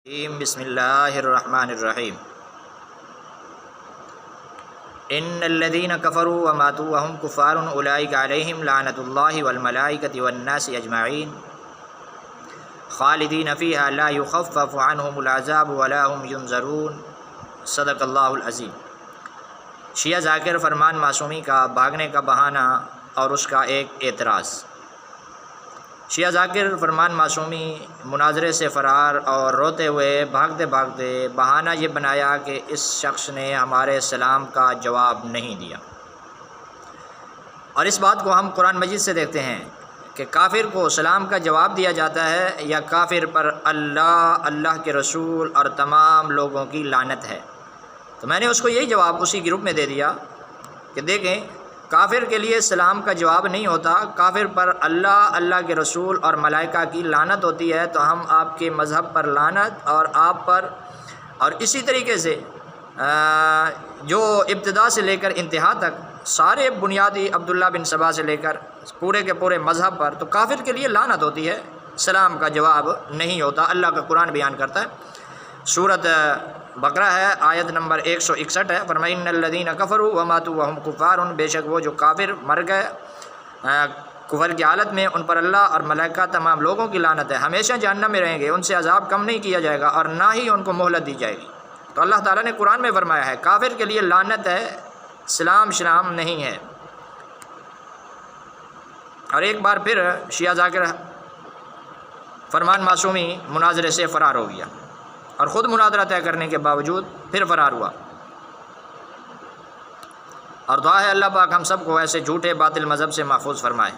بسم اللہ الرحمن الرحیم ان الذین کفروا وماتوا وهم کفار اولئک علیہم لعنۃ اللہ والملائکۃ والناس اجمعین خالدین فیہا لا یخفف عنہم العذاب ولا هم ینظرون۔ صدق اللہ العظیم۔ شیعہ ذاکر فرمان معصومی کا بھاگنے کا بہانہ اور اس کا ایک اعتراض۔ شیعہ ذاکر فرمان معصومی مناظرے سے فرار اور روتے ہوئے بھاگتے بھاگتے بہانہ یہ بنایا کہ اس شخص نے ہمارے سلام کا جواب نہیں دیا، اور اس بات کو ہم قرآن مجید سے دیکھتے ہیں کہ کافر کو سلام کا جواب دیا جاتا ہے یا کافر پر اللہ کے رسول اور تمام لوگوں کی لعنت ہے۔ تو میں نے اس کو یہی جواب اسی گروپ میں دے دیا کہ دیکھیں، کافر کے لیے سلام کا جواب نہیں ہوتا، کافر پر اللہ کے رسول اور ملائکہ کی لعنت ہوتی ہے، تو ہم آپ کے مذہب پر لعنت اور آپ پر، اور اسی طریقے سے جو ابتدا سے لے کر انتہا تک سارے بنیادی عبداللہ بن سبا سے لے کر پورے کے پورے مذہب پر، تو کافر کے لیے لعنت ہوتی ہے، سلام کا جواب نہیں ہوتا۔ اللہ کا قرآن بیان کرتا ہے، سورۃ بقرہ ہے، آیت نمبر 161 ہے، فرمایا ان الذین کفروا وماتوا وهم کفار، بے شک وہ جو کافر مر گئے کفر کی حالت میں، ان پر اللہ اور ملائکہ تمام لوگوں کی لعنت ہے، ہمیشہ جہنم میں رہیں گے، ان سے عذاب کم نہیں کیا جائے گا اور نہ ہی ان کو مہلت دی جائے گی۔ تو اللہ تعالیٰ نے قرآن میں فرمایا ہے کافر کے لیے لعنت ہے، سلام نہیں ہے۔ اور ایک بار پھر شیعہ ذاکر فرمان معصومی مناظرے سے فرار ہو گیا، اور خود مناظرہ طے کرنے کے باوجود پھر فرار ہوا، اور دعا ہے اللہ پاک ہم سب کو ایسے جھوٹے باطل مذہب سے محفوظ فرمائے۔